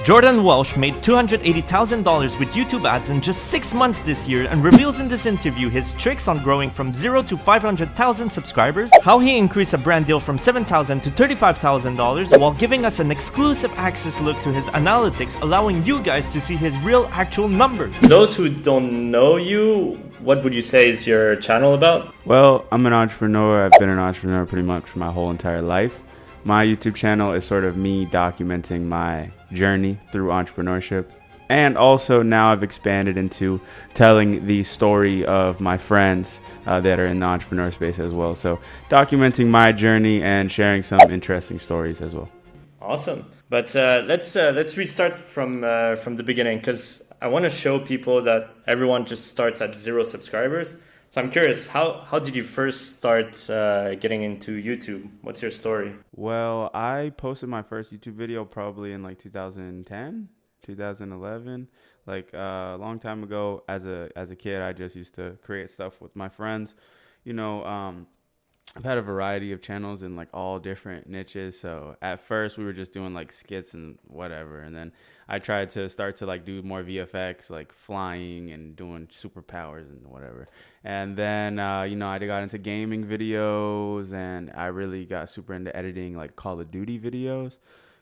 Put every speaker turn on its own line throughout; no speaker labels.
Jordan Welch made $280,000 with YouTube ads in just 6 months this year and reveals in this interview his tricks on growing from 0 to 500,000 subscribers, how he increased a brand deal from $7,000 to $35,000 while giving us an exclusive access look to his analytics, allowing you guys to see his real actual numbers.
Those who don't know you, what would you say is your channel about?
Well, I'm an entrepreneur. I've been an entrepreneur pretty much for my whole entire life. My YouTube channel is sort of me documenting my journey through entrepreneurship. And also now I've expanded into telling the story of my friends that are in the entrepreneur space as well. So documenting my journey and sharing some interesting stories as well.
Awesome. But let's restart from the beginning, because I want to show people that everyone just starts at 0 subscribers. So I'm curious, how did you first start getting into YouTube? What's your story?
Well, I posted my first YouTube video probably in like 2010, 2011, like a long time ago. As a kid, I just used to create stuff with my friends. You know, I've had a variety of channels in like all different niches. So at first we were just doing like skits and whatever. And then I tried to start to like do more VFX, like flying and doing superpowers and whatever. And then, you know, I got into gaming videos and I really got super into editing like Call of Duty videos,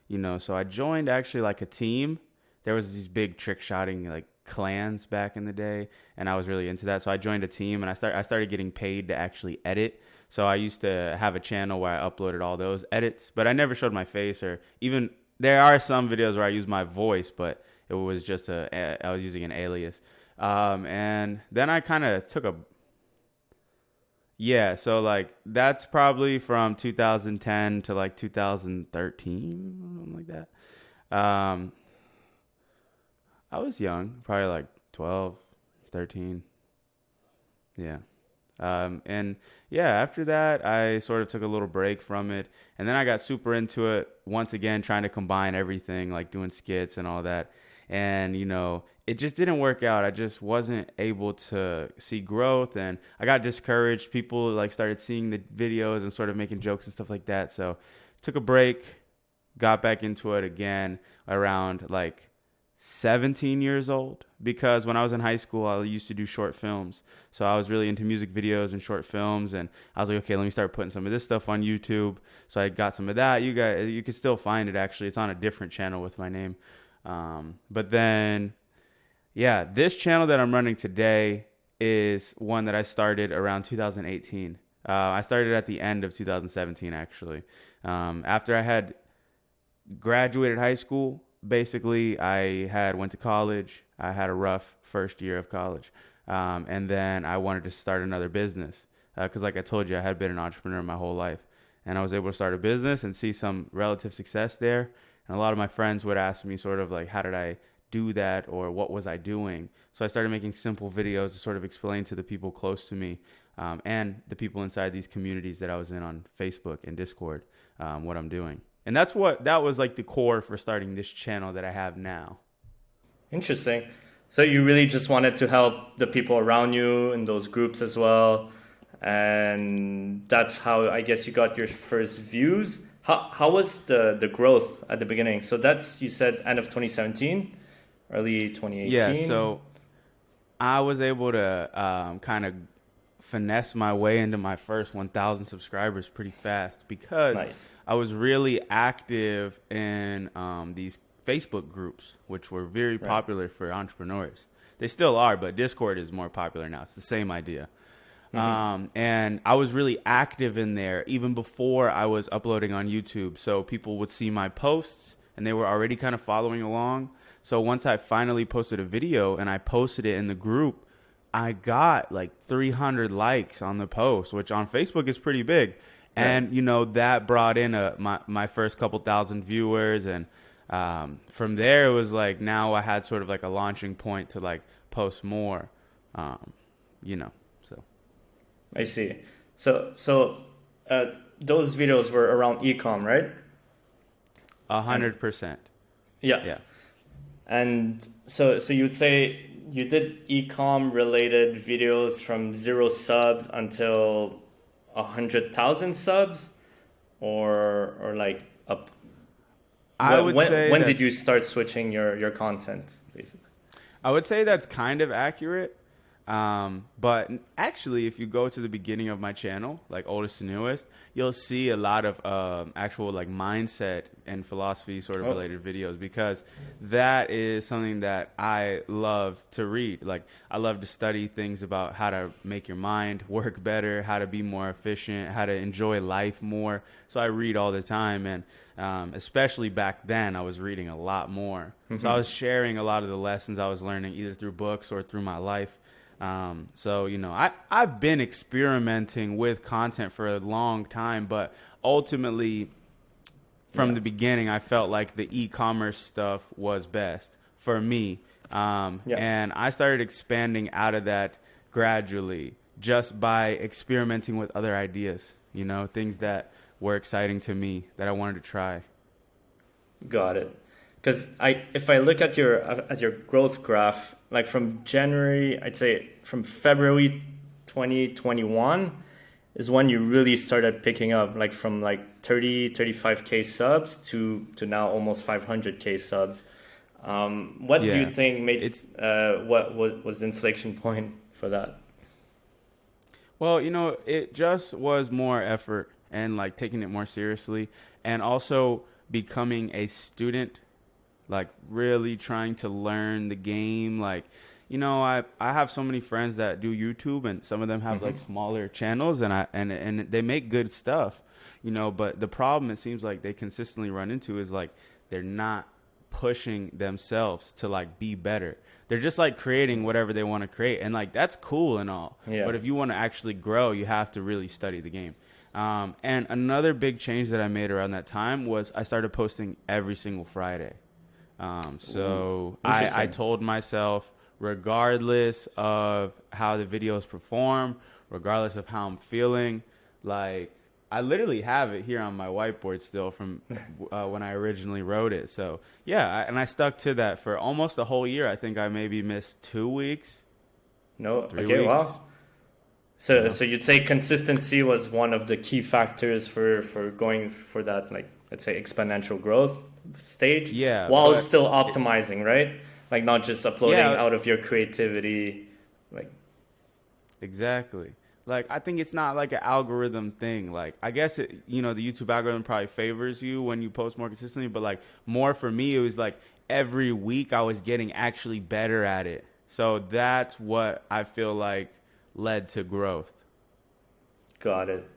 you know, so I joined actually like a team. There was these big trick shotting like clans back in the day, and I was really into that. So I joined a team and I started getting paid to actually edit. So I used to have a channel where I uploaded all those edits, but I never showed my face, or even there are some videos where I use my voice, but it was just I was using an alias. And then I kind of took so like that's probably from 2010 to like 2013, something like that. I was young, probably like 12, 13. Yeah. And yeah, after that, I sort of took a little break from it. And then I got super into it once again, trying to combine everything, like doing skits and all that. And, you know, it just didn't work out. I just wasn't able to see growth, and I got discouraged. People like started seeing the videos and sort of making jokes and stuff like that. So took a break, got back into it again around like 17 years old, because when I was in high school, I used to do short films. So I was really into music videos and short films, and I was like, okay, let me start putting some of this stuff on YouTube. So I got some of that. You can still find it, actually. It's on a different channel with my name. But then, yeah, this channel that I'm running today is one that I started around 2018. I started at the end of 2017, actually. After I had graduated high school, basically, I went to college. I had a rough first year of college. And then I wanted to start another business. Because like I told you, I had been an entrepreneur my whole life. And I was able to start a business and see some relative success there. And a lot of my friends would ask me sort of like, how did I do that? Or what was I doing? So I started making simple videos to sort of explain to the people close to me and the people inside these communities that I was in on Facebook and Discord what I'm doing. And that was like the core for starting this channel that I have now.
Interesting. So you really just wanted to help the people around you in those groups as well. And that's how I guess you got your first views. How was the growth at the beginning? So that's, you said, end of 2017, early 2018?
Yeah, so I was able to kind of finesse my way into my first 1,000 subscribers pretty fast, because
Nice.
I was really active in these Facebook groups, which were very popular for entrepreneurs. They still are, but Discord is more popular now. It's the same idea. And I was really active in there even before I was uploading on YouTube. So people would see my posts and they were already kind of following along. So once I finally posted a video and I posted it in the group, I got like 300 likes on the post, which on Facebook is pretty big. Yeah. And, you know, that brought in my first couple thousand viewers. And from there, it was like, now I had sort of like a launching point to like post more, you know, so.
I see. So those videos were around e-com, right?
100%.
Yeah.
Yeah.
And so you would say you did e-com related videos from 0 subs until 100,000 subs, or like up?
I would say
when did you start switching your content, basically?
I would say that's kind of accurate. But actually, if you go to the beginning of my channel, like oldest to newest, you'll see a lot of actual like mindset and philosophy sort of related videos, because that is something that I love to read. Like, I love to study things about how to make your mind work better, how to be more efficient, how to enjoy life more. So I read all the time, and especially back then, I was reading a lot more. So I was sharing a lot of the lessons I was learning either through books or through my life. So, you know, I've been experimenting with content for a long time, but ultimately from the beginning, I felt like the e-commerce stuff was best for me. And I started expanding out of that gradually just by experimenting with other ideas, you know, things that were exciting to me that I wanted to try.
Got it. Because if I look at your growth graph, like from January, I'd say from February 2021 is when you really started picking up, like from like 35K subs to now almost 500K subs. What do you think made what was the inflection point for that?
Well, you know, it just was more effort and like taking it more seriously, and also becoming a student, like really trying to learn the game. Like, you know, I have so many friends that do YouTube, and some of them have like smaller channels, and they make good stuff, you know, but the problem it seems like they consistently run into is like they're not pushing themselves to like be better. They're just like creating whatever they want to create, and like that's cool and all, but if you want to actually grow, you have to really study the game. And another big change that I made around that time was I started posting every single Friday. So I told myself, regardless of how the videos perform, regardless of how I'm feeling, like I literally have it here on my whiteboard still from when I originally wrote it. So yeah, and I stuck to that for almost a whole year. I think I maybe missed 2 weeks.
No,
3
okay,
weeks.
wow. So you'd say consistency was one of the key factors for going for that, like, let's say, exponential growth stage, while still optimizing, right? Like not just uploading out of your creativity, like.
Exactly. Like, I think it's not like an algorithm thing. Like, I guess it, you know, the YouTube algorithm probably favors you when you post more consistently, but like more for me, it was like every week I was getting actually better at it. So that's what I feel like led to growth.
Got it.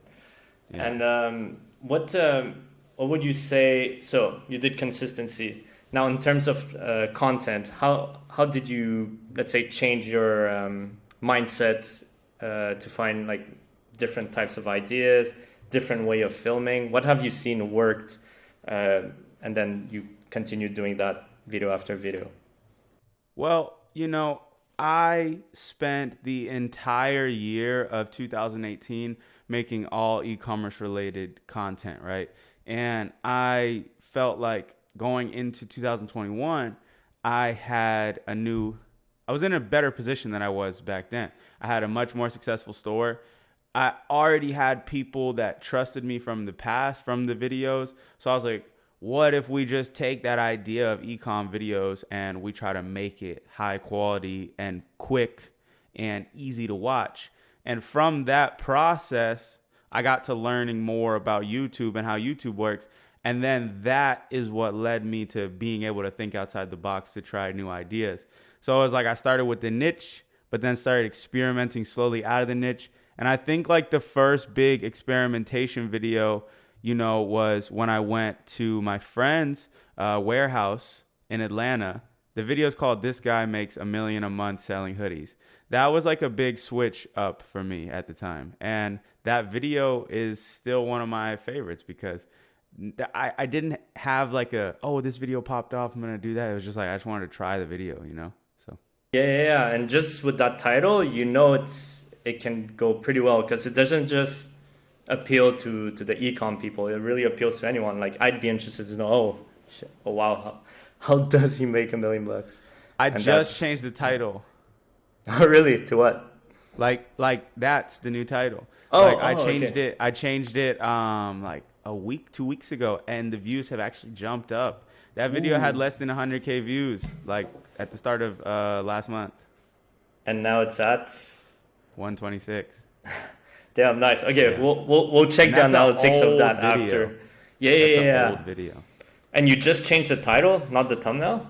Yeah. And what would you say? So you did consistency. Now, in terms of content, how did you, let's say, change your mindset to find like different types of ideas, different way of filming? What have you seen worked, and then you continue doing that video after video?
Well, you know, I spent the entire year of 2018 making all e-commerce related content, right? And I felt like going into 2021, I was in a better position than I was back then. I had a much more successful store. I already had people that trusted me from the past, from the videos. So I was like, what if we just take that idea of e-com videos and we try to make it high quality and quick and easy to watch? And from that process, I got to learning more about YouTube and how YouTube works. And then that is what led me to being able to think outside the box to try new ideas. So it was like I started with the niche, but then started experimenting slowly out of the niche. And I think like the first big experimentation video, you know, was when I went to my friend's warehouse in Atlanta. The video is called "This Guy Makes $1 Million a Month Selling Hoodies." That was like a big switch up for me at the time. And that video is still one of my favorites because I didn't have like this video popped off, I'm going to do that. It was just like, I just wanted to try the video, you know? So.
Yeah. And just with that title, you know, it can go pretty well because it doesn't just appeal to the e-com people. It really appeals to anyone. Like, I'd be interested to know, oh wow, how does he make $1 million?
I just changed the title.
Oh, really? To what?
Like that's the new title. I changed it. I changed it like 2 weeks ago, and the views have actually jumped up. That video had
Ooh.
less than 100K views, like at the start of last month.
And now it's at
126.
damn nice. Okay,
Yeah.
we'll check
And
the
that's an
analytics of that
old video.
after. Yeah,
That's
yeah,
an
yeah.
old video.
And you just changed the title, not the thumbnail?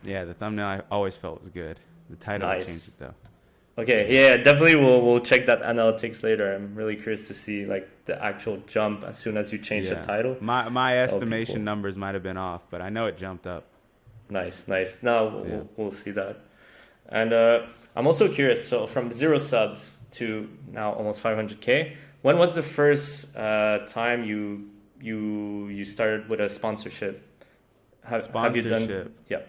Yeah, the thumbnail I always felt was good. The title I
Nice.
changed it though.
Okay, yeah, definitely we'll check that analytics later. I'm really curious to see like the actual jump as soon as you change the title.
My
That would be
estimation
cool.
numbers might have been off, but I know it jumped up.
Nice, nice. Now
Yeah.
we'll see that. And I'm also curious. So from 0 subs to now almost 500K, when was the first time you started with a sponsorship? Have you done?
Sponsorship.
Yeah,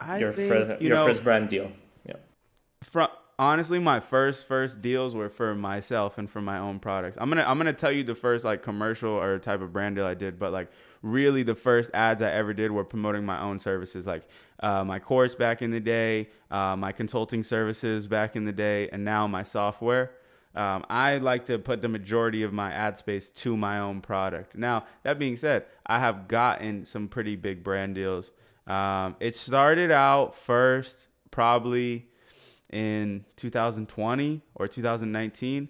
I
your
think,
first your first brand deal. Yeah.
honestly, my first deals were for myself and for my own products. I'm gonna tell you the first like commercial or type of brand deal I did, but like really the first ads I ever did were promoting my own services, like my course back in the day, my consulting services back in the day, and now my software. I like to put the majority of my ad space to my own product. Now, that being said, I have gotten some pretty big brand deals. It started out first probably in 2020 or 2019,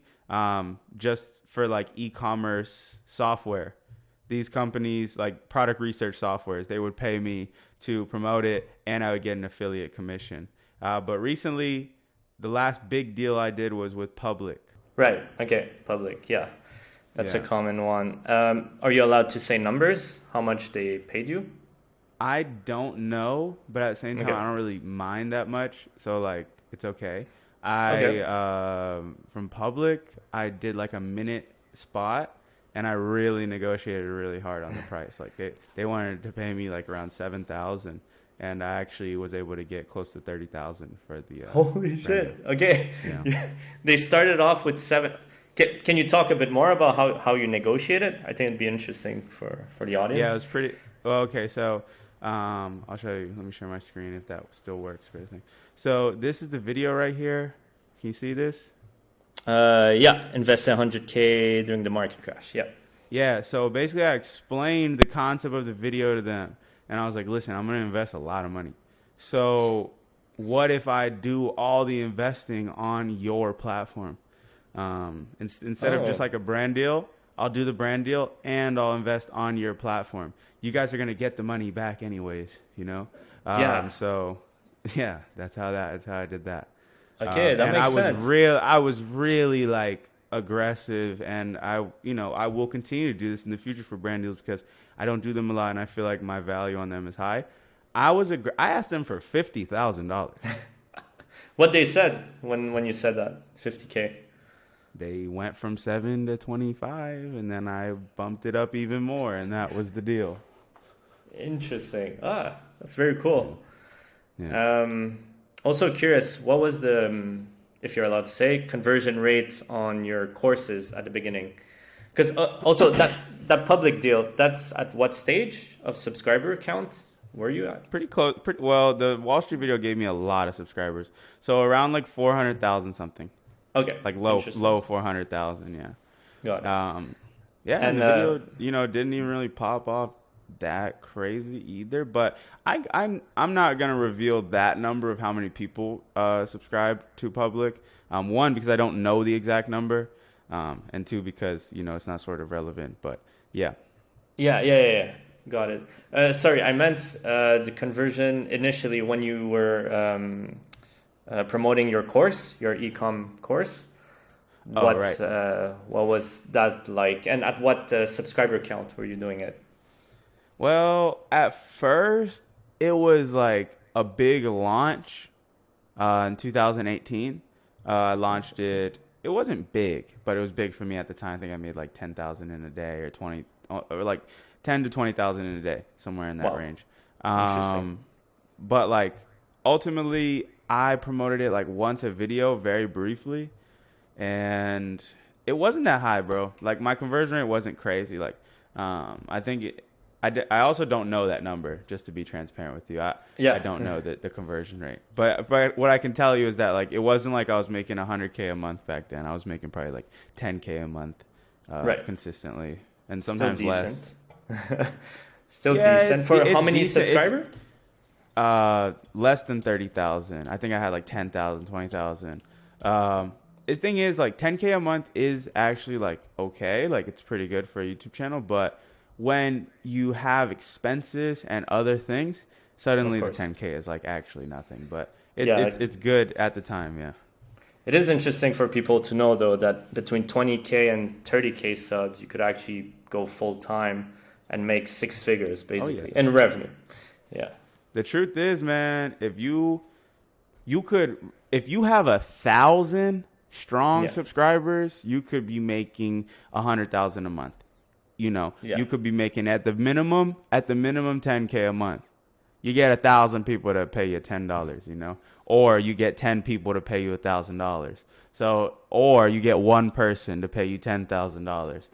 just for like e-commerce software. These companies, like product research softwares, they would pay me to promote it and I would get an affiliate commission. But recently, the last big deal I did was with Public.
Right. Okay. Public. Yeah. That's a
Yeah.
common one. Are you allowed to say numbers? How much they paid you?
I don't know, but at the same time,
Okay.
I don't really mind that much. So like, it's okay.
Okay.
From Public, I did like a minute spot and I really negotiated really hard on the price. Like they wanted to pay me like around 7,000 and I actually was able to get close to 30,000 for the,
Holy
brand
shit.
deal.
Okay.
Yeah.
They started off with 7. Can you talk a bit more about how you negotiated? I think it'd be interesting for the audience.
Yeah, it was pretty, well, okay. So, I'll show you. Let me share my screen if that still works for everything. So this is the video right here. Can you see this?
Yeah, invested 100K during the market crash. Yeah.
Yeah. So basically, I explained the concept of the video to them, and I was like, "Listen, I'm gonna invest a lot of money. So what if I do all the investing on your platform? Instead of just
Oh.
like a brand deal, I'll do the brand deal and I'll invest on your platform. You guys are gonna get the money back anyways, you know?
Yeah.
So yeah, that's how I did that.
Okay, that
And
makes sense.
I was really like aggressive, and I will continue to do this in the future for brand deals because I don't do them a lot, and I feel like my value on them is high. I asked them for $50,000.
What they said when you said that 50K.
They went from 7 to 25, and then I bumped it up even more, and that was the deal.
Interesting. That's very cool.
Yeah.
Also curious, what was the, if you're allowed to say, conversion rates on your courses at the beginning? Because also that Public deal, that's at what stage of subscriber count were you at?
Pretty close. Well, the Wall Street video gave me a lot of subscribers, so around like 400,000 something,
Okay.
like
Interesting.
low 400,000. Yeah.
Got it.
Yeah,
And,
and the video, didn't even really pop off that crazy either. But I'm not gonna reveal that number of how many people subscribe to Public. One, because I don't know the exact number, and two, because it's not sort of relevant. But yeah,
Yeah. Got it. Sorry, I meant the conversion initially when you were promoting your course, your ecom course.
Oh,
What
right.
what was that like, and at what subscriber count were you doing it?
Well, at first it was like a big launch in 2018. I launched it. It wasn't big, but it was big for me at the time. I think I made like 10,000 in a day, or 20, or like 10 to 20,000 in a day, somewhere in that
Wow.
range.
Interesting.
But like ultimately, I promoted it like once a video, very briefly, and it wasn't that high, bro. Like my conversion rate wasn't crazy. Like I think I also don't know that number, just to be transparent with you.
Yeah.
I don't know the conversion rate. But what I can tell you is that like it wasn't like I was making 100K a month back then. I was making probably like 10K a month
Right.
consistently, and
Still
sometimes less.
decent. Still
Yeah,
decent for how
it's
many
decent.
subscribers?
Less than 30,000. I think I had like 10,000, 20,000. The thing is, like 10K a month is actually like okay, like it's pretty good for a YouTube channel. But when you have expenses and other things,
Of
suddenly the
course.
10K is like actually nothing. But
Yeah,
it's good at the time, yeah.
it is interesting for people to know though that between 20K and 30K subs, you could actually go full time and make six figures
Oh yeah.
basically in revenue. Yeah.
The truth is, man, if you could if you have 1,000 strong
Yeah.
subscribers, you could be making 100,000 a month. You know,
Yeah.
you could be making at the minimum 10K a month. You get 1,000 people to pay you $10, you know, or you get 10 people to pay you $1,000. So, or you get one person to pay you $10,000.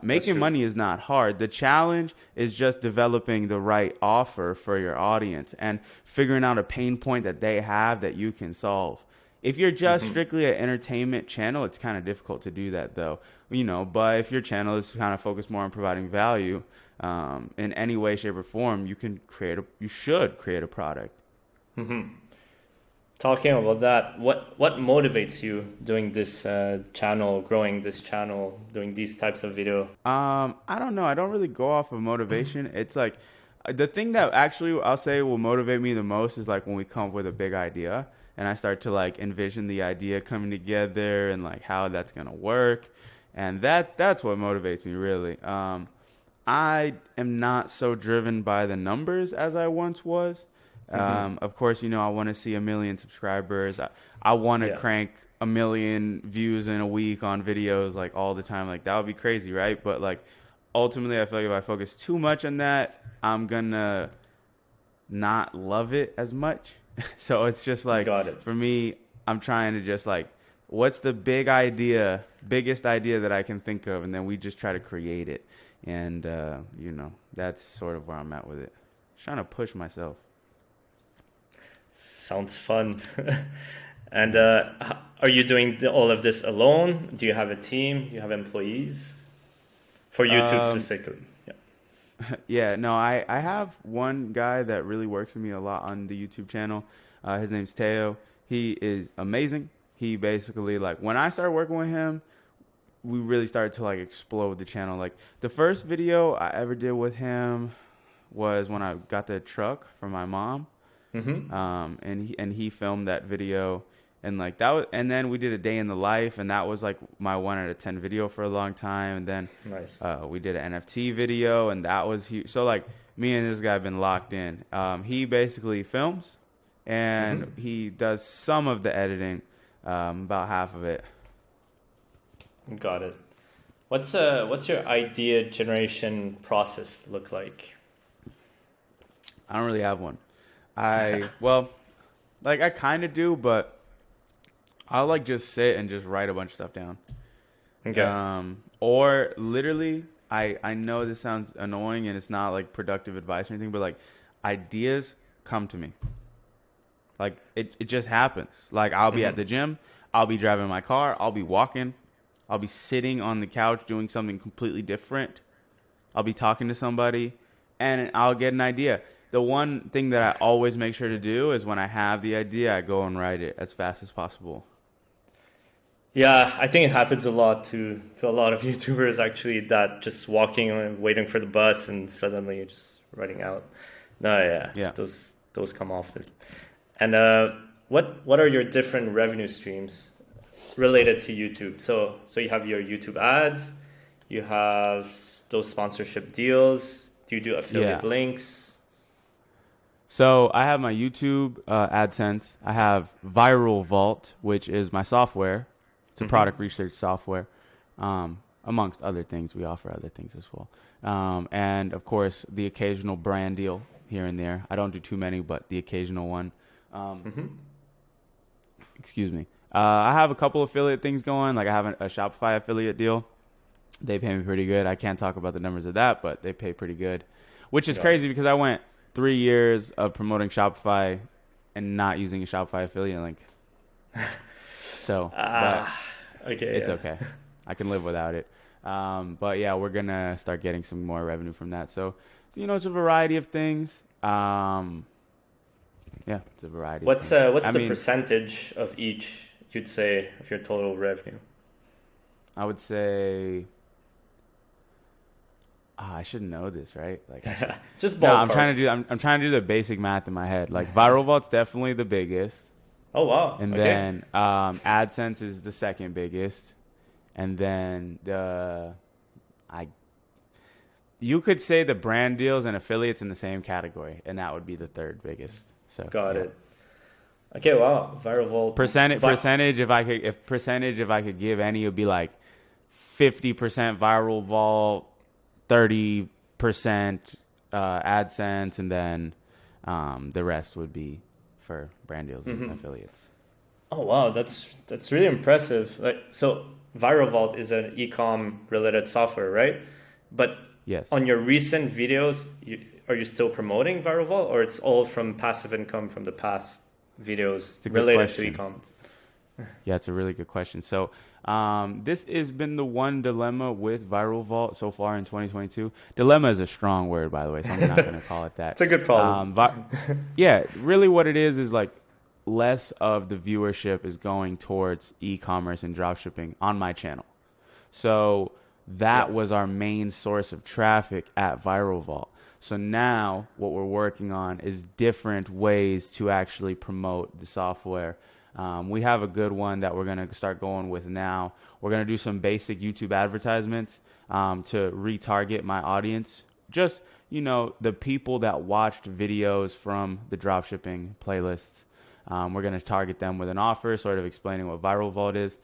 Making
true.
money is not hard. The challenge is just developing the right offer for your audience and figuring out a pain point that they have that you can solve. If you're just strictly an entertainment channel, it's kind of difficult to do that, though. You know, but if your channel is kind of focused more on providing value in any way, shape, or form, you should create a product.
Talking about that, what motivates you doing this channel, growing this channel, doing these types of video?
I don't know. I don't really go off of motivation. It's like the thing that actually I'll say will motivate me the most is like when we come up with a big idea and I start to like envision the idea coming together and like how that's gonna work, and that's what motivates me really. I am not so driven by the numbers as I once was. Of course, you know, I want to see 1 million subscribers. I want to
Yeah.
crank 1 million views in a week on videos like all the time. Like that would be crazy, right? But like ultimately, I feel like if I focus too much on that, I'm gonna not love it as much. So it's just like
Got it.
for me, I'm trying to just like, what's the biggest idea that I can think of, and then we just try to create it. And you know, that's sort of where I'm at with it. Trying to push myself.
Sounds fun. And are you doing all of this alone? Do you have a team? Do you have employees? For YouTube specifically. Yeah.
Yeah, no, I have one guy that really works with me a lot on the YouTube channel. His name's Teo. He is amazing. He basically, like, when I started working with him, we really started to, like, explode the channel. Like, the first video I ever did with him was when I got the truck for my mom. And he filmed that video. And like that was, and then we did a day in the life, and that was like my 1 out of 10 video for a long time. And then
Nice.
we did an NFT video, and that was huge. So like me and this guy have been locked in. He basically films, and he does some of the editing, about half of it.
Got it. What's your idea generation process look like?
I don't really have one. Well, like I kind of do, but I'll like just sit and just write a bunch of stuff down.
Okay.
Or literally, I know this sounds annoying and it's not like productive advice or anything, but like ideas come to me. Like it just happens. Like I'll be at the gym, I'll be driving my car, I'll be walking, I'll be sitting on the couch doing something completely different. I'll be talking to somebody and I'll get an idea. The one thing that I always make sure to do is when I have the idea, I go and write it as fast as possible.
Yeah, I think it happens a lot to a lot of YouTubers actually, that just walking and waiting for the bus and suddenly you're just writing out. No, yeah. Those come often. And what are your different revenue streams related to YouTube? So you have your YouTube ads, you have those sponsorship deals. Do you do affiliate links?
So I have my YouTube AdSense. I have Viral Vault, which is my software. It's a product research software. Amongst other things, we offer other things as well. And of course, the occasional brand deal here and there. I don't do too many, but the occasional one. Excuse me. I have a couple affiliate things going. Like I have a Shopify affiliate deal. They pay me pretty good. I can't talk about the numbers of that, but they pay pretty good, which is crazy because I went 3 years of promoting Shopify and not using a Shopify affiliate link. So, but
Okay,
it's okay. I can live without it. But yeah, we're gonna start getting some more revenue from that. So, it's a variety of things. Yeah, it's a variety of
What's
things.
what's
I
the
mean,
percentage of each you'd say of your total revenue?
I would say, I should know this, right? Like,
Just
no,
ballpark.
I'm trying to do the basic math in my head. Like, Viral Vault's definitely the biggest,
Oh wow.
and
Okay.
then AdSense is the second biggest, and then I you could say the brand deals and affiliates in the same category, and that would be the third biggest. So
Got
yeah.
it. Okay. Wow. Viral Vault.
Percentage if I could give any, it would be like 50% Viral Vault, 30% AdSense, and then the rest would be for brand deals and affiliates.
Oh wow. That's really impressive. Like so, Viral Vault is an e-com related software, right? But
Yes.
on your recent videos, are you still promoting Viral Vault, or it's all from passive income from the past videos
It's a good
related to
question.
e-com?
Yeah, it's a really good question. So, this has been the one dilemma with Viral Vault so far in 2022. Dilemma is a strong word, by the way, so I'm not going to call it that.
It's a good problem.
Yeah, really what it is like less of the viewership is going towards e-commerce and dropshipping on my channel. So that was our main source of traffic at Viral Vault. So now what we're working on is different ways to actually promote the software. We have a good one that we're going to start going with now. We're going to do some basic YouTube advertisements to retarget my audience. Just, the people that watched videos from the dropshipping playlists. We're going to target them with an offer, sort of explaining what Viral Vault is.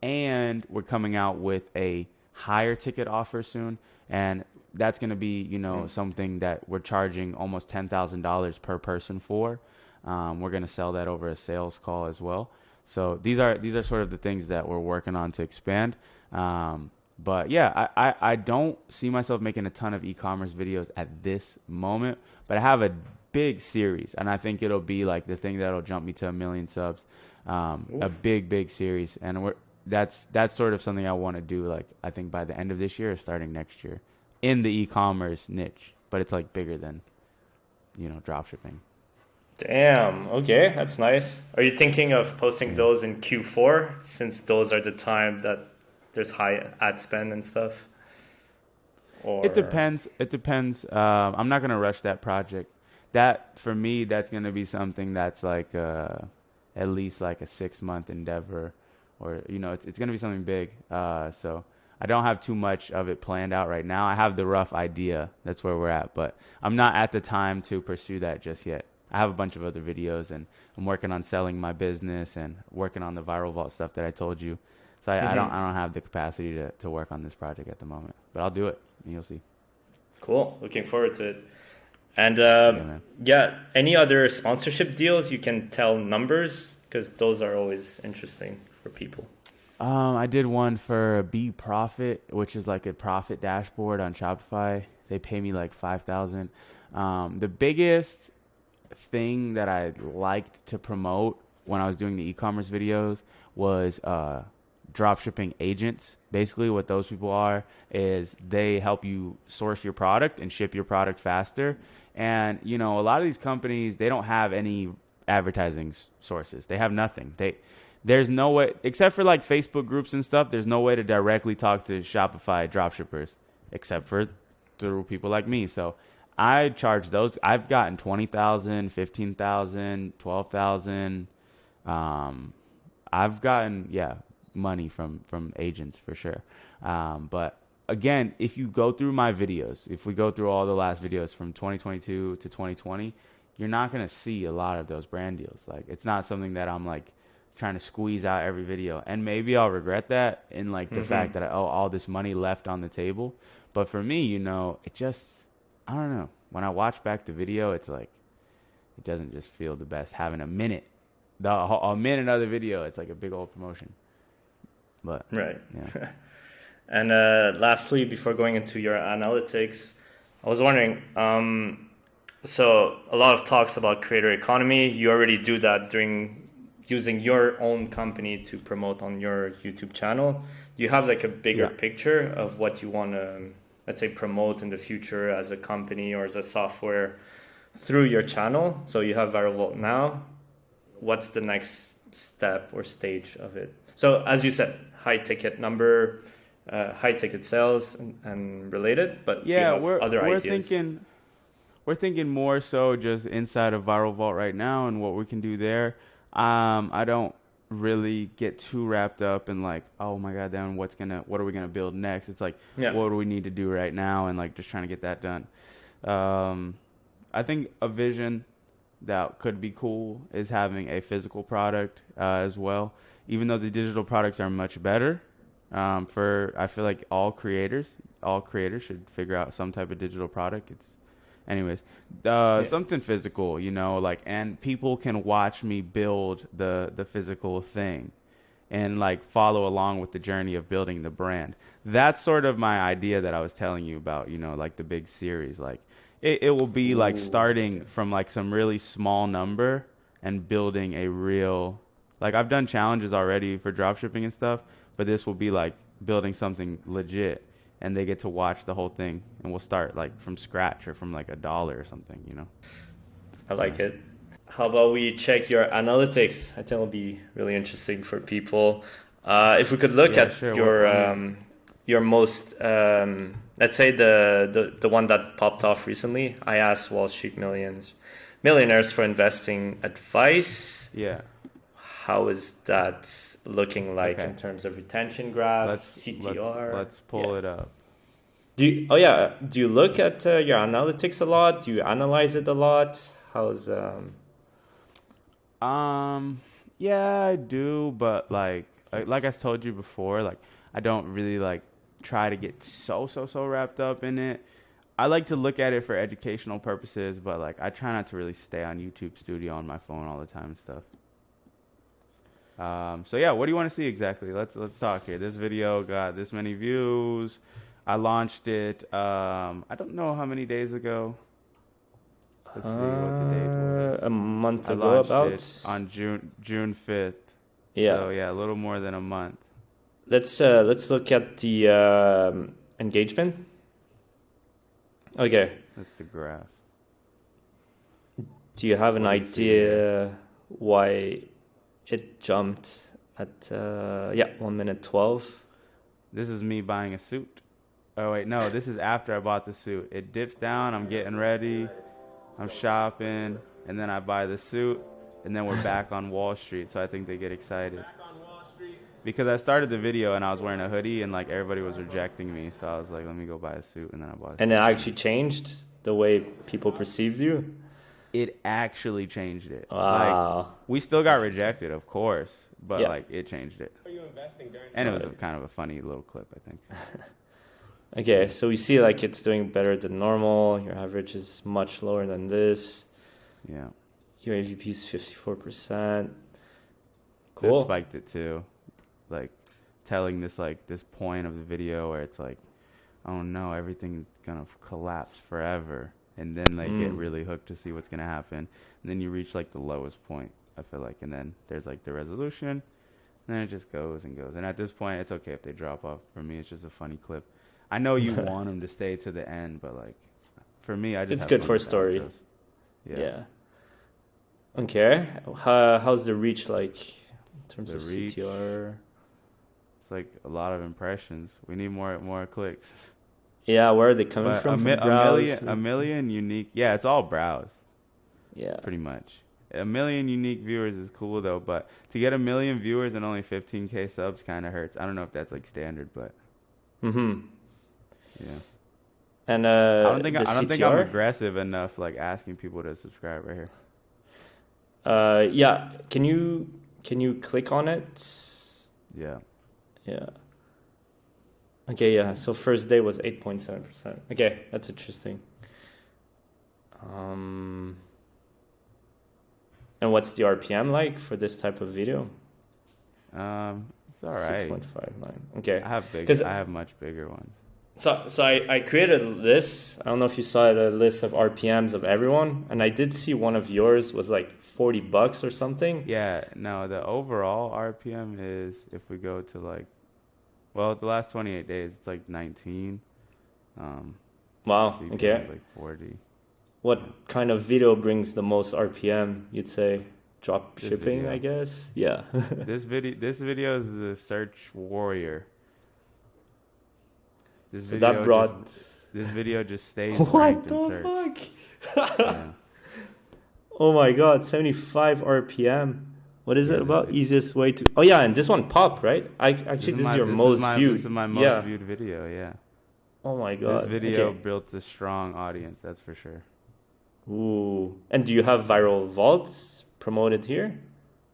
And we're coming out with a higher ticket offer soon. And that's going to be, something that we're charging almost $10,000 per person for. We're going to sell that over a sales call as well. So these are sort of the things that we're working on to expand. But yeah, I don't see myself making a ton of e-commerce videos at this moment, but I have a big series, and I think it'll be like the thing that'll jump me to 1 million subs. A big series, and that's sort of something I want to do. Like I think by the end of this year or starting next year, in the e-commerce niche, but it's like bigger than, drop shipping.
Damn. Okay, that's nice. Are you thinking of posting those in Q4 since those are the time that there's high ad spend and stuff? Or
It depends. I'm not gonna rush that project. That for me, that's gonna be something that's like at least like a 6-month endeavor, or it's gonna be something big. So I don't have too much of it planned out right now. I have the rough idea. That's where we're at, but I'm not at the time to pursue that just yet. I have a bunch of other videos, and I'm working on selling my business and working on the Viral Vault stuff that I told you. So I don't have the capacity to work on this project at the moment, but I'll do it, and you'll see.
Cool. Looking forward to it. And
man.
any other sponsorship deals you can tell numbers, because those are always interesting for people.
I did one for Be Profit, which is like a profit dashboard on Shopify. They pay me like $5,000. The biggest thing that I liked to promote when I was doing the e-commerce videos was dropshipping agents. Basically what those people are is they help you source your product and ship your product faster. And a lot of these companies, they don't have any advertising sources. They have nothing. There's no way, except for like Facebook groups and stuff, there's no way to directly talk to Shopify dropshippers except for through people like me. So I charge those. I've gotten 20,000, 15,000, 12,000. I've gotten money from agents for sure. But again, if you go through my videos, if we go through all the last videos from 2022 to 2020, you're not gonna see a lot of those brand deals. Like it's not something that I'm like trying to squeeze out every video, and maybe I'll regret that in like the fact that all this money left on the table. But for me, it just, I don't know. When I watch back the video, it's like, it doesn't just feel the best having a minute of the video. It's like a big old promotion. But
Right.
yeah.
And lastly, before going into your analytics, I was wondering, so a lot of talks about creator economy. You already do that during using your own company to promote on your YouTube channel, do you have like a bigger picture of what you want to, let's say, promote in the future as a company or as a software through your channel? So you have ViralVault now. What's the next step or stage of it? So as you said, high ticket number, high ticket sales and related, but do you have other ideas?
We're thinking more so just inside of ViralVault right now and what we can do there. I don't really get too wrapped up in like, oh my god, then what are we gonna build next? It's like, what do we need to do right now, and like just trying to get that done. I think a vision that could be cool is having a physical product as well. Even though the digital products are much better, I feel like all creators should figure out some type of digital product. Anyways, something physical, you know, like, and people can watch me build the physical thing and like follow along with the journey of building the brand. That's sort of my idea that I was telling you about, you know, like the big series. Like it will be like starting from like some really small number and building a real, like I've done challenges already for dropshipping and stuff, but this will be like building something legit. And they get to watch the whole thing, and we'll start like from scratch or from like $1 or something, you know.
I like it. How about we check your analytics? I think it'll be really interesting for people. If we could look at your most, let's say the one that popped off recently. I asked Wall Street millionaires for investing advice.
Yeah.
How is that looking like in terms of retention graph, CTR?
Let's pull it up.
Do you look at your analytics a lot? Do you analyze it a lot? How's
yeah, I do, but like I told you before, like I don't really like try to get so wrapped up in it. I like to look at it for educational purposes, but like I try not to really stay on YouTube Studio on my phone all the time and stuff. So yeah, what do you want to see exactly? Let's talk here. This video got this many views. I launched it. I don't know how many days ago. Let's see what the date was.
A month
I
ago,
launched it on June 5th.
Yeah.
So yeah, a little more than a month.
Let's look at the engagement. Okay.
That's the graph.
Do you have an idea why it jumped at 1 minute 12?
This is me buying a suit. Oh wait, no, this is after I bought the suit. It dips down, I'm getting ready, I'm shopping, and then I buy the suit, and then we're back on Wall Street. So I think they get excited. Because I started the video and I was wearing a hoodie and like everybody was rejecting me. So I was like, let me go buy a suit, and then I bought a suit.
And it actually changed the way people perceived you?
It actually changed it.
Wow.
Like, we still got rejected, of course, but like it changed it.
Are you investing during?
And it was kind of a funny little clip, I think.
Okay, so we see like it's doing better than normal. Your average is much lower than this.
Yeah.
Your AVP is 54%.
This
Cool.
spiked it too. Like telling this point of the video where it's like, oh no, everything's gonna collapse forever. And then they get really hooked to see what's going to happen. And then you reach like the lowest point, I feel like. And then there's like the resolution. And then it just goes and goes. And at this point, it's okay if they drop off. For me, it's just a funny clip. I know you want them to stay to the end, but like for me, I just
It's
have
good
fun
for a
with
story.
outros.
Yeah. Okay. How's the reach like in terms
The
of
reach?
CTR?
It's like a lot of impressions. We need more clicks.
Yeah, where are they coming
But
from?
a million unique. Yeah, it's all browse.
Yeah.
Pretty much. 1 million unique viewers is cool though, but to get 1 million viewers and only 15K subs kind of hurts. I don't know if that's like standard, but
Mm-hmm.
yeah.
And
I don't think I'm
CTR?
aggressive enough like asking people to subscribe right here.
Yeah. Can you click on it?
Yeah.
Yeah. Okay, yeah. So first day was 8.7%. Okay, that's interesting. And what's the RPM like for this type of video?
It's all right.
6.59. Okay.
I have much bigger ones.
So I created a list. I don't know if you saw it, a list of RPMs of everyone, and I did see one of yours was like $40 or something.
Yeah, no, the overall RPM is, if we go to like, well, the last 28 days, it's like 19.
Wow.
CPM
Okay.
is like 40.
What kind of video brings the most RPM? You'd say drop
This
shipping,
video.
I guess. Yeah.
This video is a search warrior. This
So that brought.
this video just stays
What
ranked in
the
search.
fuck?
Yeah.
Oh my god, 75 RPM. What is
Yeah,
it
this
about?
video.
Easiest way to. Oh yeah, and this one popped, right? This is your most viewed.
This is my most viewed video. Yeah.
Oh my god.
This video
Okay.
built a strong audience. That's for sure.
Ooh. And do you have viral vaults promoted here?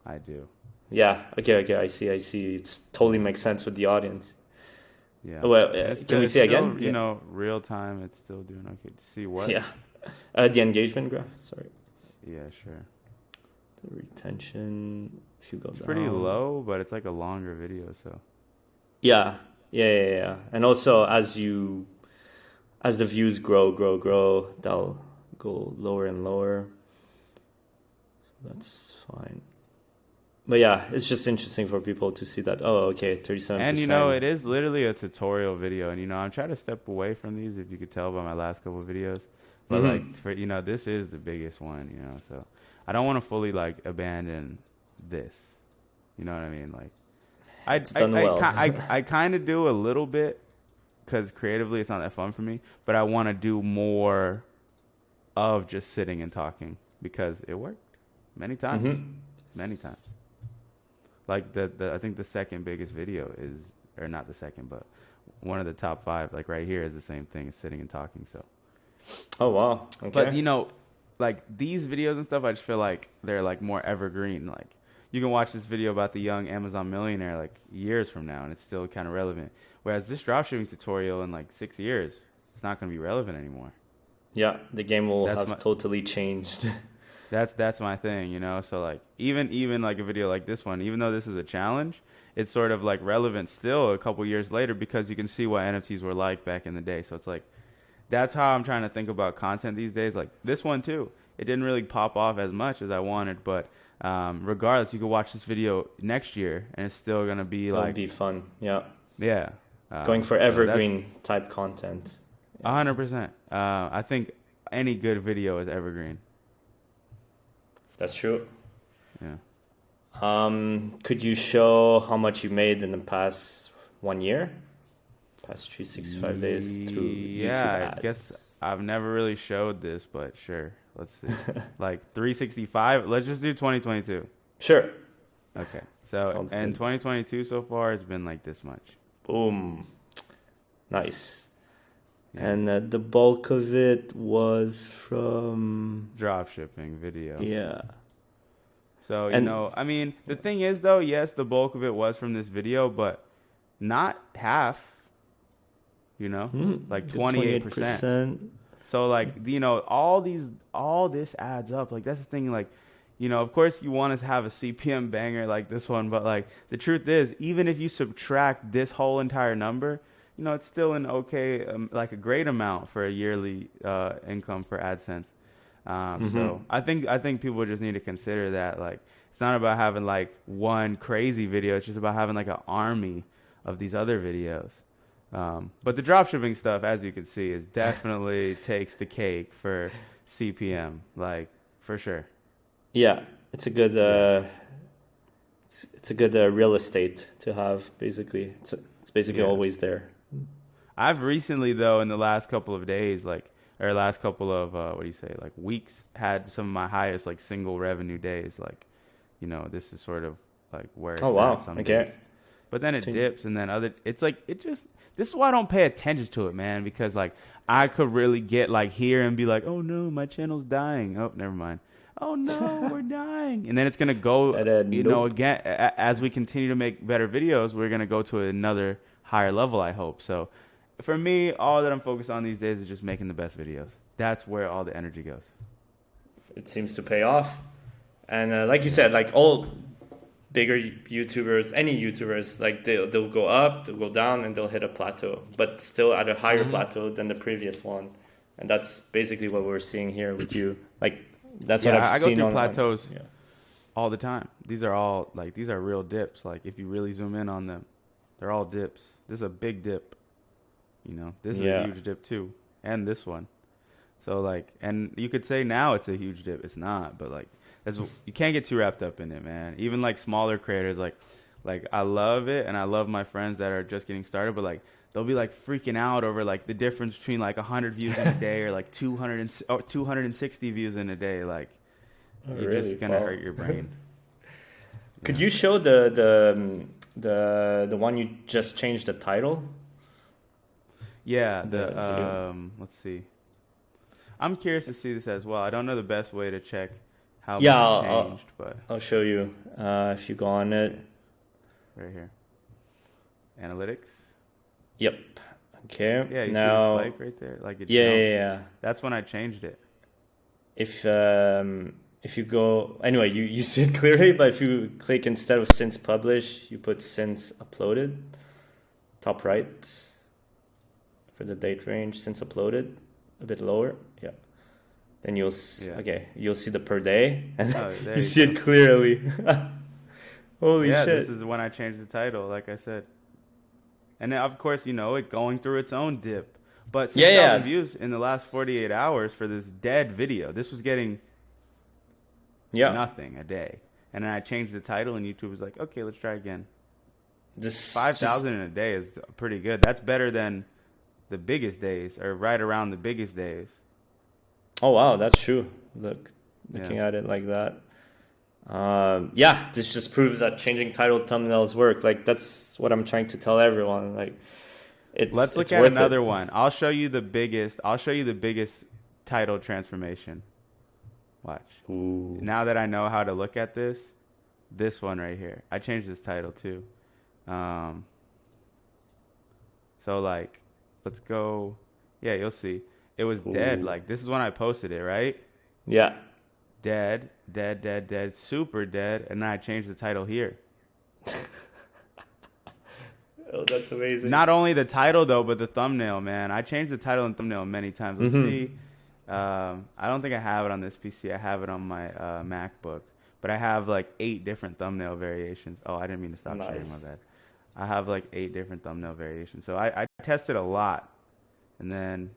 I do.
Yeah. Okay. I see. It totally makes sense with the audience.
Yeah.
Well,
It's
can we
it's
see
still,
again?
You know, real time. It's still doing okay. See what?
Yeah. The engagement graph. Sorry.
Yeah, sure.
The retention. If you go
It's
down.
pretty low, but it's like a longer video, so.
Yeah. And also as the views grow, they'll go lower and lower. So that's fine. But yeah, it's just interesting for people to see that. Oh, okay, 37%.
And you know, it is literally a tutorial video, and you know, I'm trying to step away from these, if you could tell by my last couple of videos. But like, for you know, this is the biggest one, you know, so I don't want to fully like abandon this. You know what I mean? Like, I kind of do a little bit, because creatively it's not that fun for me, but I want to do more of just sitting and talking, because it worked many times. Many times. Like I think the second biggest video is, or not the second, but one of the top 5, like right here, is the same thing as sitting and talking. So.
Oh wow. Okay.
But you know, like these videos and stuff, I just feel like they're like more evergreen. Like you can watch this video about the young Amazon millionaire like years from now, and it's still kind of relevant. Whereas this dropshipping tutorial in like 6 years, it's not going to be relevant anymore.
Yeah, the game will have totally changed.
That's my thing, you know. So like even like a video like this one, even though this is a challenge, it's sort of like relevant still a couple years later, because you can see what NFTs were like back in the day. So it's like, that's how I'm trying to think about content these days. Like this one too, it didn't really pop off as much as I wanted, but regardless, you could watch this video next year and it's still gonna be
It'll
like
be fun. Yeah.
Yeah.
Going for evergreen type content.
100%. I think any good video is evergreen.
That's true.
Yeah.
Could you show how much you made in the past 1 year? Past 365 days through YouTube ads.
I guess I've never really showed this, but sure. Let's see. Like 365. Let's just do 2022.
Sure.
Okay. So in 2022 so far, it's been like this much.
Boom. Nice.
Yeah.
And the bulk of it was from
dropshipping video.
Yeah.
So, you know, I mean, the thing is though, yes, the bulk of it was from this video, but not half. You know, like 28%. So like, you know, all this adds up. Like that's the thing. Like, you know, of course you want to have a CPM banger like this one, but like the truth is, even if you subtract this whole entire number, you know, it's still an okay, like a great amount for a yearly income for AdSense. So I think people just need to consider that. Like, it's not about having like one crazy video. It's just about having like an army of these other videos. But the dropshipping stuff, as you can see, is definitely takes the cake for CPM, like for sure.
Yeah, it's a good it's a good real estate to have. Basically, it's basically always there.
I've recently though, in the last couple of days, like or last couple of like weeks, had some of my highest like single revenue days. Like, you know, this is sort of like where it's at some days. But then it dips, and then this is why I don't pay attention to it, man, because like I could really get like here and be like, oh no, my channel's dying. Oh, never mind. Oh no, we're dying. And then it's gonna go, you know, again as we continue to make better videos, we're gonna go to another higher level, I hope. So for me, all that I'm focused on these days is just making the best videos. That's where all the energy goes.
It seems to pay off, and like you said, like bigger YouTubers, any YouTubers, like they'll go up, they'll go down, and they'll hit a plateau, but still at a higher plateau than the previous one. And that's basically what we're seeing here with you. Like that's what I've
I
seen
go through
on
plateaus
yeah.
all the time. These are real dips. Like if you really zoom in on them, they're all dips. This is a big dip. This is a huge dip too, and this one. So like, and you could say now it's a huge dip. It's not, but like, you can't get too wrapped up in it, man. Even like smaller creators, like I love it, and I love my friends that are just getting started, but like they'll be like freaking out over like the difference between like 100 views in a day or like 260 views in a day. Like, you're just gonna hurt your brain.
Could you show the one you just changed the title?
Yeah, let's see. I'm curious to see this as well. I don't know the best way to check how much it changed, but
I'll show you if you go on it.
Right here. Analytics.
Yep. Okay.
Yeah, you
now,
see the spike right there? Like it
yeah.
That's when I changed it.
If you go anyway, you see it clearly, but if you click instead of since published, you put since uploaded, top right for the date range, since uploaded, a bit lower, yeah. Then you'll see the per day, and you see it clearly. Holy shit!
This is when I changed the title, like I said. And then, of course, it going through its own dip. But 6,000 views in the last 48 hours for this dead video. This was getting nothing a day. And then I changed the title, and YouTube was like, okay, let's try again.
This
5,000 in a day is pretty good. That's better than the biggest days, or right around the biggest days.
Oh, wow, that's true. Looking at it like that. This just proves that changing title thumbnails work. Like that's what I'm trying to tell everyone. Like,
let's look at another one. I'll show you the biggest title transformation. Watch.
Ooh.
Now that I know how to look at this one right here. I changed this title too. So like, let's go. Yeah, you'll see. It was dead. Like this is when I posted it, right?
Yeah.
Dead, super dead, and then I changed the title here.
Oh, that's amazing.
Not only the title though, but the thumbnail, man. I changed the title and thumbnail many times. Let's see. I don't think I have it on this PC. I have it on my MacBook, but I have like 8 different thumbnail variations. Oh, I didn't mean to stop sharing, my bad. I have like 8 different thumbnail variations. So I tested a lot. And then,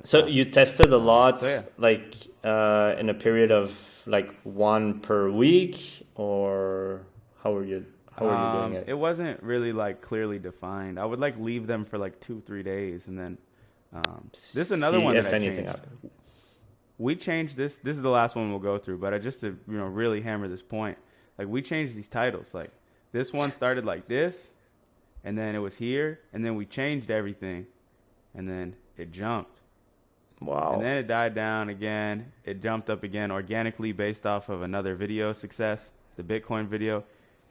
So you tested a lot, like in a period of like 1 per week, or how were you doing it?
It wasn't really like clearly defined. I would like leave them for like 2-3 days, and then this is another one that I changed. We changed this. This is the last one we'll go through, but just to really hammer this point, like we changed these titles. Like this one started like this, and then it was here, and then we changed everything, and then it jumped.
Wow.
And then it died down again. It jumped up again organically based off of another video success, the Bitcoin video.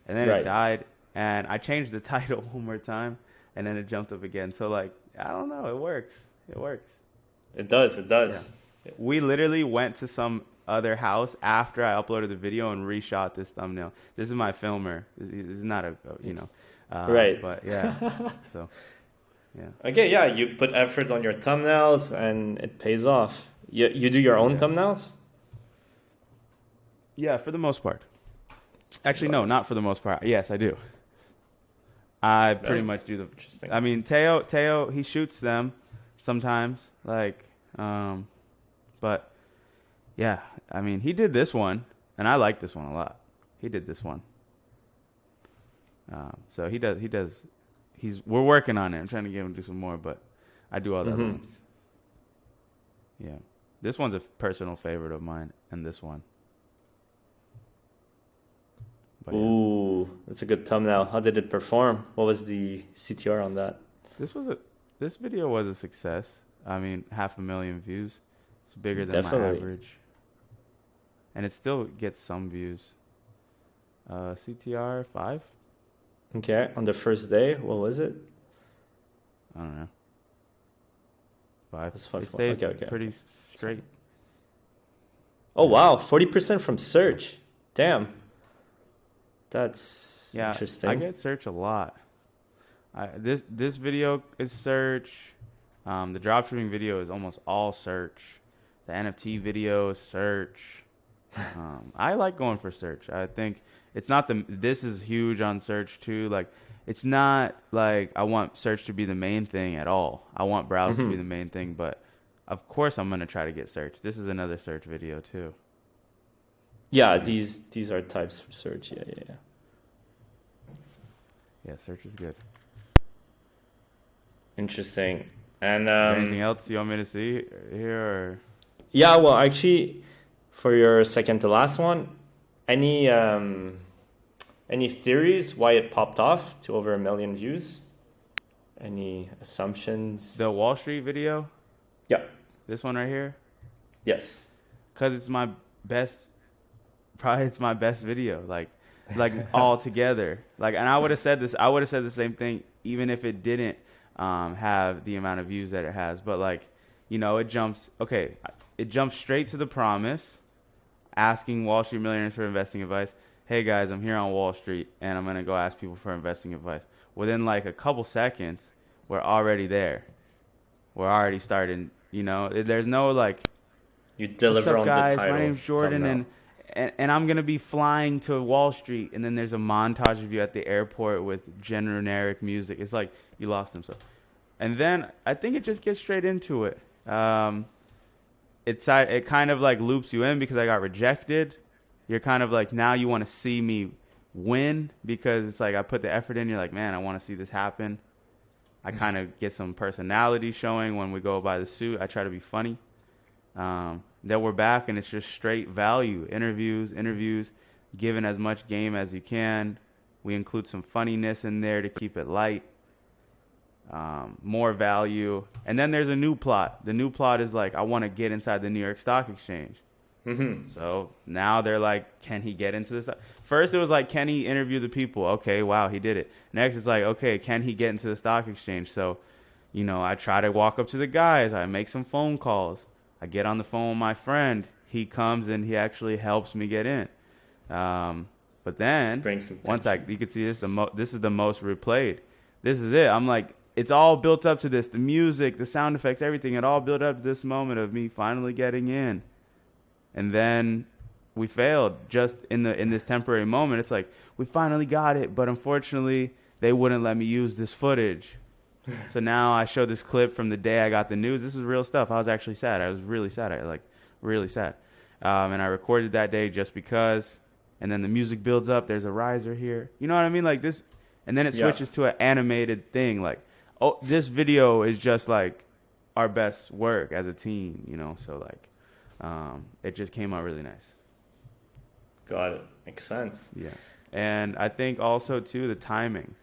And then it died. And I changed the title one more time. And then it jumped up again. So, like, I don't know. It works.
It does.
Yeah. We literally went to some other house after I uploaded the video and reshot this thumbnail. This is my filmer. This is not
right.
But, yeah. So... Yeah.
Okay, yeah, you put effort on your thumbnails and it pays off. You do your own thumbnails?
Yeah, for the most part. Actually, no, not for the most part. Yes, I do. I pretty much do the...
Interesting.
I mean, Teo, he shoots them sometimes. Like, but yeah, I mean, he did this one, and I like this one a lot. He did this one. So he does... We're working on it. I'm trying to get him to do some more, but I do all the other ones. Yeah. This one's a personal favorite of mine, and this one. But
ooh, that's a good thumbnail. How did it perform? What was the CTR on that?
This video was a success. I mean, 500,000 views. It's bigger than my average. And it still gets some views. CTR 5.
Okay, on the first day, what was it?
I don't know. 5.
That's 5.
It stayed
okay.
pretty straight.
Oh wow, 40% from search. Damn. That's
Yeah,
Interesting.
I get search a lot. This video is search. The dropshipping video is almost all search. The NFT video is search. I like going for search. I think it's not this is huge on search too. Like, it's not like I want search to be the main thing at all. I want browse to be the main thing, but of course I'm gonna try to get search. This is another search video too.
Yeah, these are types for search. Yeah.
Yeah, search is good.
Interesting. And
Is there anything else you want me to see here? Or?
yeah, well, actually, for your second to last one, any theories why it popped off to over 1 million views? Any assumptions?
The Wall Street video?
Yeah.
This one right here?
Yes.
Because it's my best, probably it's my best video, like all together. Like, and I would have said the same thing even if it didn't have the amount of views that it has. But like, it jumps straight to the promise, asking Wall Street millionaires for investing advice. Hey guys, I'm here on Wall Street and I'm gonna go ask people for investing advice. Within like a couple seconds, we're already there. We're already starting. There's no like,
you deliver
what's up,
on
guys?
the title.
My name's Jordan, and I'm gonna be flying to Wall Street, and then there's a montage of you at the airport with generic music. It's like you lost them. So, and then I think it just gets straight into it. It kind of like loops you in because I got rejected. You're kind of like, now you want to see me win because it's like I put the effort in. You're like, man, I want to see this happen. I kind of get some personality showing when we go by the suit. I try to be funny. Then we're back and it's just straight value. Interviews, giving as much game as you can. We include some funniness in there to keep it light. More value. And then there's a new plot. The new plot is like, I want to get inside the New York Stock Exchange. So now they're like, can he get into this? First it was like, can he interview the people? Okay, wow, he did it. Next it's like, okay, can he get into the stock exchange? So, I try to walk up to the guys. I make some phone calls. I get on the phone with my friend. He comes and he actually helps me get in. But then once you can see this, this is the most replayed. This is it. I'm like, it's all built up to this. The music, the sound effects, everything. It all built up to this moment of me finally getting in. And then we failed just in this temporary moment. It's like, we finally got it, but unfortunately, they wouldn't let me use this footage. So now I show this clip from the day I got the news. This is real stuff. I was actually sad. I was really sad. Really sad. And I recorded that day just because. And then the music builds up. There's a riser here. You know what I mean? Like this. And then it switches to an animated thing. Like, oh, this video is just like our best work as a team, So like, it just came out really nice.
Got it. Makes sense.
Yeah. And I think also too, the timing,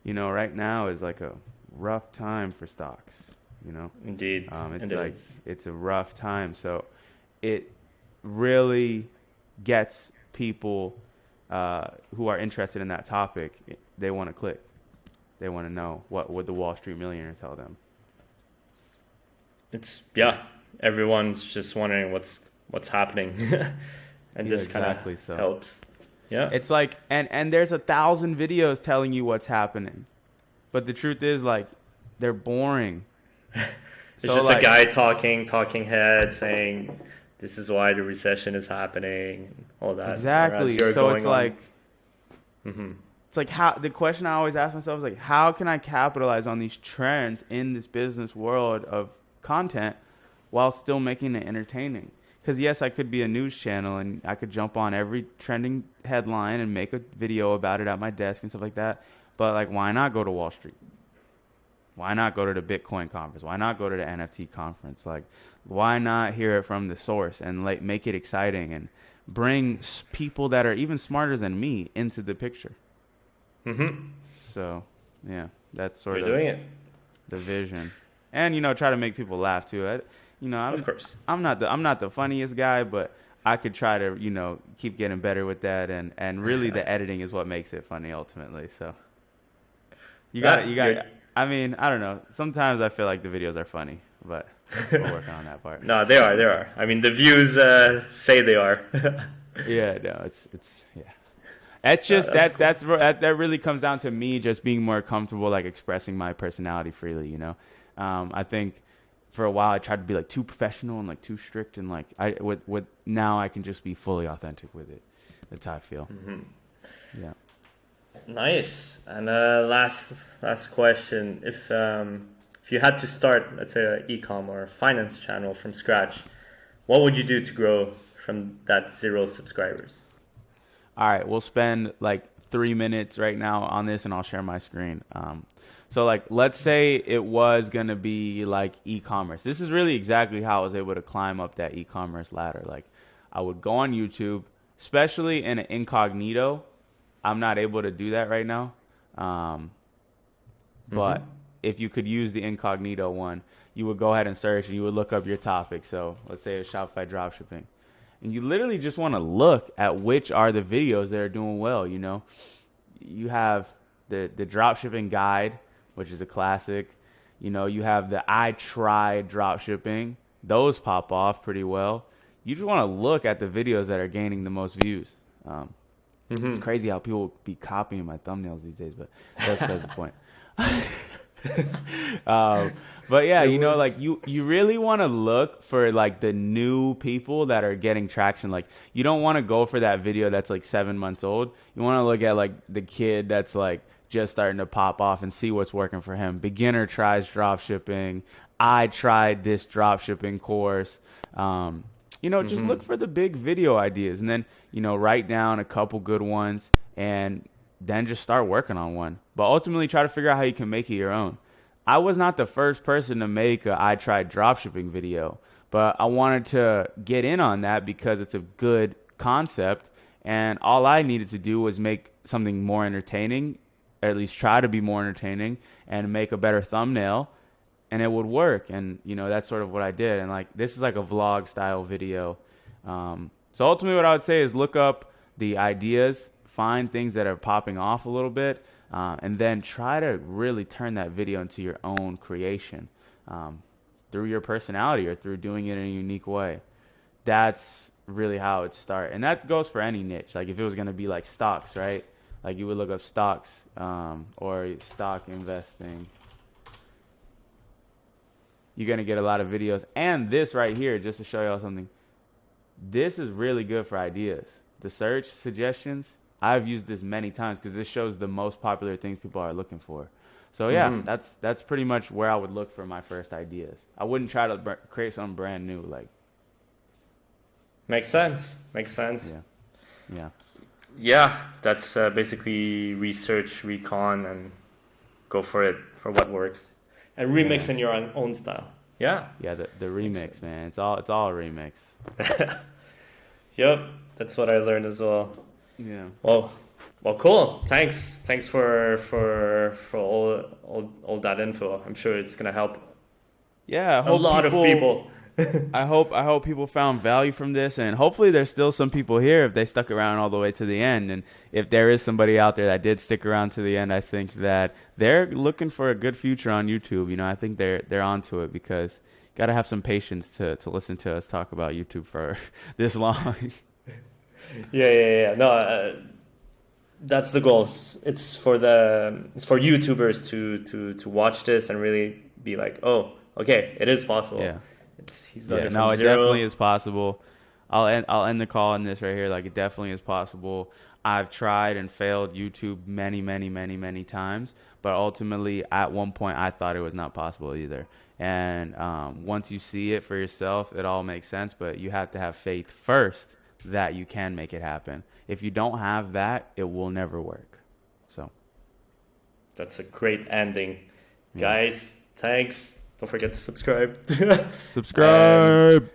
right now is like a rough time for stocks,
Indeed.
It's a rough time. So it really gets people, who are interested in that topic. They want to click. They want to know what would the Wall Street millionaire tell them.
Everyone's just wondering what's happening. And this kind of helps. Yeah.
It's like, and there's 1,000 videos telling you what's happening. But the truth is, like, they're boring.
It's just like, a guy talking head saying, this is why the recession is happening, all that.
Exactly. So it's like, it's like how the question I always ask myself is like, how can I capitalize on these trends in this business world of content while still making it entertaining? Because yes, I could be a news channel and I could jump on every trending headline and make a video about it at my desk and stuff like that. But like, why not go to Wall Street? Why not go to the Bitcoin conference? Why not go to the NFT conference? Like, why not hear it from the source and like make it exciting and bring people that are even smarter than me into the picture? So, yeah, that's sort of
doing it.
The vision, and try to make people laugh too.
Of course,
I'm not the funniest guy, but I could try to keep getting better with that, and really the editing is what makes it funny ultimately. So you got. I mean, I don't know. Sometimes I feel like the videos are funny, but we're working on that part.
No, they are. I mean, the views say they are.
Yeah, no, it's yeah. That's just
that's
that really comes down to me just being more comfortable, like expressing my personality freely, you know. I think for a while I tried to be like too professional and like too strict, and like with now I can just be fully authentic with it. That's how I feel. Yeah.
Nice. And last question: if you had to start, let's say, an e-com or a finance channel from scratch, what would you do to grow from that 0 subscribers?
All right, we'll spend like 3 minutes right now on this, and I'll share my screen. So like, let's say it was gonna be like e-commerce. This is really exactly how I was able to climb up that e-commerce ladder. Like, I would go on YouTube, especially in an incognito. I'm not able to do that right now. But if you could use the incognito one, you would go ahead and search and you would look up your topic. So let's say it's Shopify dropshipping. And you literally just want to look at which are the videos that are doing well, you know. You have the dropshipping guide, which is a classic. You know, you have the I tried dropshipping. Those pop off pretty well. You just want to look at the videos that are gaining the most views. It's crazy how people be copying my thumbnails these days, but that's the point. But yeah, you know, like you really want to look for like the new people that are getting traction. Like, you don't want to go for that video that's like 7 months old. You want to look at like the kid that's like just starting to pop off and see what's working for him. Beginner tries drop shipping. I tried this drop shipping course. You know, just look for the big video ideas, and then, you know, write down a couple good ones, and then just start working on one. But ultimately try to figure out how you can make it your own. I was not the first person to make a I tried dropshipping video, but I wanted to get in on that because it's a good concept, and all I needed to do was make something more entertaining, or at least try to be more entertaining, and make a better thumbnail, and it would work. And, you know, that's sort of what I did. And like, this is like a vlog style video. So ultimately what I would say is look up the ideas, find things that are popping off a little bit, and then try to really turn that video into your own creation, through your personality or through doing it in a unique way. That's really how it starts. And that goes for any niche. Like, if it was going to be like stocks, right? Like, you would look up stocks, or stock investing. You're going to get a lot of videos. And this right here, just to show y'all something, this is really good for ideas. The search suggestions, I've used this many times because this shows the most popular things people are looking for. So yeah, that's pretty much where I would look for my first ideas. I wouldn't try to create something brand new. Like,
makes sense. Yeah, that's basically research, recon, and go for it for what works. And remix in your own style. Yeah.
Yeah, the remix, man. It's all a remix.
Yep, that's what I learned as well.
Yeah.
Well, cool. Thanks for all that info. I'm sure it's gonna help.
Yeah,
a lot of people.
I hope people found value from this, and hopefully there's still some people here if they stuck around all the way to the end. And if there is somebody out there that did stick around to the end, I think that they're looking for a good future on YouTube. You know, I think they're onto it, because you got to have some patience to listen to us talk about YouTube for this long.
Yeah. No, that's the goal. It's for YouTubers to watch this and really be like, oh, okay, it is possible.
Yeah.
He's done it from
it
zero.
definitely is possible. I'll end the call on this right here. Like, it definitely is possible. I've tried and failed YouTube many times, but ultimately at one point I thought it was not possible either. And once you see it for yourself, it all makes sense. But you have to have faith first that you can make it happen. If you don't have that, it will never work. So
that's a great ending, guys. Thanks. Don't forget to subscribe.
Subscribe.